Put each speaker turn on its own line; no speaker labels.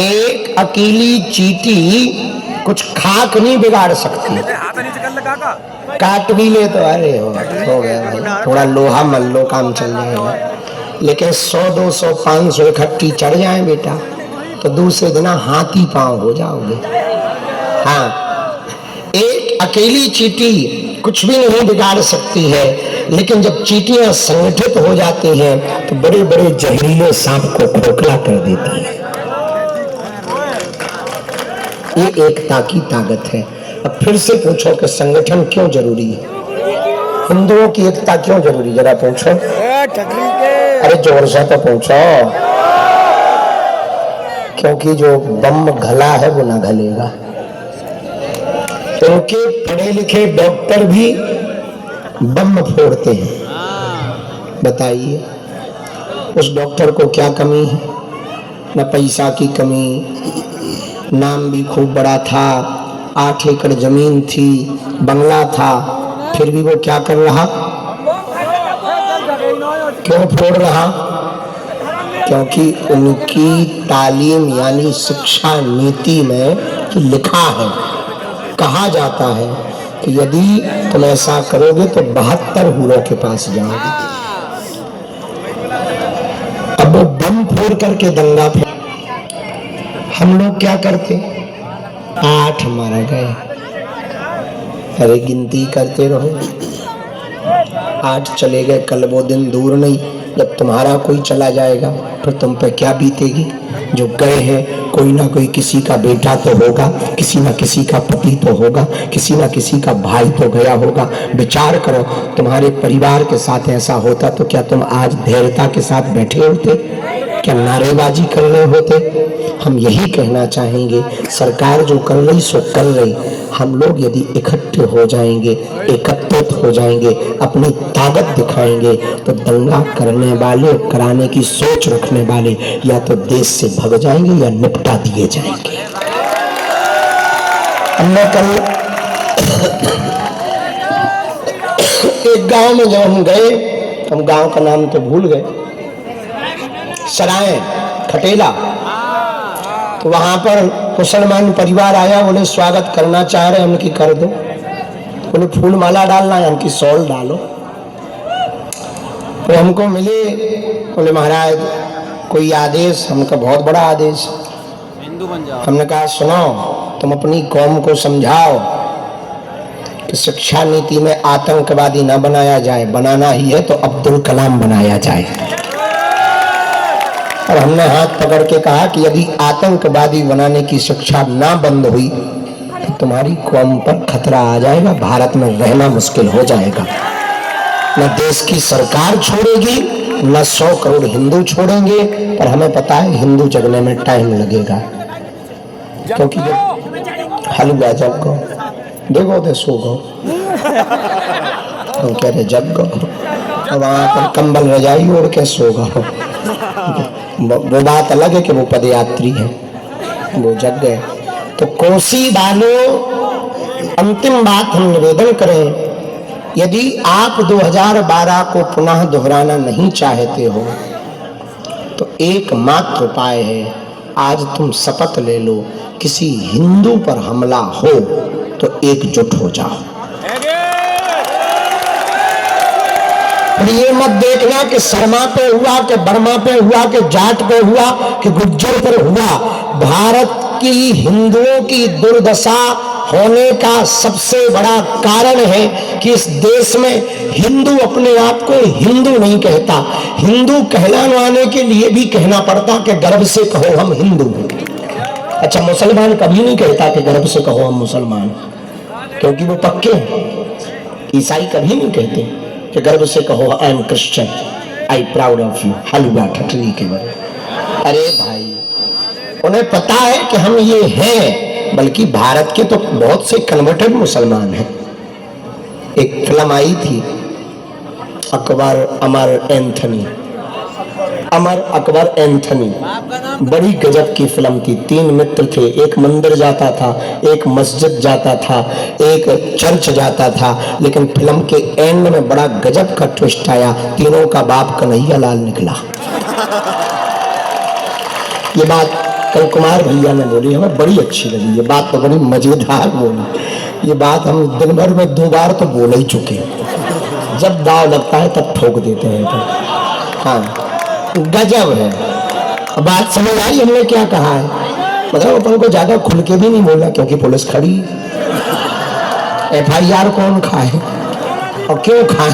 एक अकेली चींटी कुछ खाक नहीं बिगाड़ सकती। काट भी ले तो अरे हो गया भाई, थोड़ा लोहा मल लो काम चल जाएगा। लेकिन 100 200 500 इकट्ठी चढ़ जाए बेटा तो दूसरे दिन हाथी पांव हो जाओगे। हाँ, एक अकेली चींटी कुछ भी नहीं बिगाड़ सकती है, लेकिन जब चींटियां संगठित हो जाती हैं तो बड़े बड़े जहरीले सांप को खोखला कर देती है। ये एकता की ताकत है। अब फिर से पूछो कि संगठन क्यों जरूरी है, हिंदुओं की एकता क्यों जरूरी, जरा पूछो। अरे जोर से तो पूछो, क्योंकि जो बम घला है वो ना घलेगा। उनके पढ़े लिखे डॉक्टर भी बम फोड़ते हैं। बताइए उस डॉक्टर को क्या कमी है? न पैसा की कमी, नाम भी खूब बड़ा था, 8 एकड़ जमीन थी, बंगला था, फिर भी वो क्या कर रहा? क्यों फोड़ रहा? क्योंकि उनकी तालीम यानी शिक्षा नीति में लिखा है, कहा जाता है कि यदि तुम ऐसा करोगे तो 72 हूरों के पास जाओगे। अब वो बम फोड़ करके दंगा फोड़, हम लोग क्या करते? 8 मारा गए। अरे गिनती करते रहो, 8 चले गए। कल वो दिन दूर नहीं जब तुम्हारा कोई चला जाएगा, फिर तुम पे क्या बीतेगी? जो गए हैं कोई ना कोई किसी का बेटा तो होगा, किसी ना किसी का पति तो होगा, किसी ना किसी का भाई तो गया होगा। विचार करो, तुम्हारे परिवार के साथ ऐसा होता तो क्या तुम आज धैर्यता के साथ बैठे होते? क्या नारेबाजी कर रहे होते? हम यही कहना चाहेंगे, सरकार जो कर रही सो कर रही, हम लोग यदि इकट्ठे हो जाएंगे, एकत्रित हो जाएंगे, अपनी ताकत दिखाएंगे तो दंगा करने वाले, कराने की सोच रखने वाले या तो देश से भग जाएंगे या निपटा दिए जाएंगे। हमने कल एक गांव में जब हम गए, हम गांव का नाम तो भूल गए, सराय खटेला, तो वहां पर मुसलमान परिवार आया, बोले स्वागत करना चाह रहे, उनकी कर दो। बोले फूल माला डालना है, उनकी शॉल डालो। तो हमको मिले, बोले महाराज कोई आदेश? हमका बहुत बड़ा आदेश। हिंदू बन जाओ। हमने कहा सुनो, तुम अपनी कौम को समझाओ कि शिक्षा नीति में आतंकवादी ना बनाया जाए, बनाना ही है तो अब्दुल कलाम बनाया जाए। और हमने हाथ पकड़ के कहा कि यदि आतंकवादी बनाने की शिक्षा ना बंद हुई तो तुम्हारी कौम पर खतरा आ जाएगा, भारत में रहना मुश्किल हो जाएगा। न देश की सरकार छोड़ेगी, न 100 करोड़ हिंदू छोड़ेंगे, पर हमें पता है हिंदू जगने में टाइम लगेगा। क्योंकि जब हलवा जग गो, देखो तो सो गो, हम कह रहे जग गो, वहां पर कंबल रजाई ओढ़ के सो गो। वो बात अलग है कि वो पदयात्री है, वो जग गए। तो कोसी वालों, अंतिम बात हम निवेदन करें, यदि आप 2012 को पुनः दोहराना नहीं चाहते हो तो एकमात्र उपाय है, आज तुम शपथ ले लो, किसी हिंदू पर हमला हो तो एकजुट हो जाओ। ये मत देखना कि शर्मा पे हुआ, कि बर्मा पे हुआ, कि जाट पे हुआ, कि गुज्जर पर हुआ। भारत की हिंदुओं की दुर्दशा होने का सबसे बड़ा कारण है कि इस देश में हिंदू अपने आप को हिंदू नहीं कहता। हिंदू कहलाने के लिए भी कहना पड़ता कि गर्व से कहो हम हिंदू। अच्छा, मुसलमान कभी नहीं कहता कि गर्व से कहो हम मुसलमान, क्योंकि वो पक्के हैं। ईसाई कभी नहीं कहते कि गर्व से कहो I am Christian, I proud of you, हलवा ठटरी के बारे। अरे भाई, उन्हें पता है कि हम ये हैं, बल्कि भारत के तो बहुत से कन्वर्टेड मुसलमान हैं। एक फिल्म आई थी अकबर अमर एंथनी, अमर अकबर एंथनी, बड़ी गजब की फिल्म थी। 3 मित्र थे, एक मंदिर जाता था, एक मस्जिद जाता था, एक चर्च जाता था, लेकिन फिल्म के एंड में बड़ा गजब का ट्विस्ट आया, तीनों का बाप कन्हैया लाल निकला। ये बात कल कुमार भैया ने बोली, हमें बड़ी अच्छी लगी। ये बात तो बड़ी मजेदार बोली। ये बात हम दिन भर में 2 बार तो बोल ही चुके। जब दाव लगता है तब ठोक देते हैं। तो हाँ, गजब है। बात समझ आई हमने क्या कहा है? मतलब अपन को ज्यादा खुल के भी नहीं बोला, क्योंकि पुलिस खड़ी। FIR कौन खाए और क्यों खाए?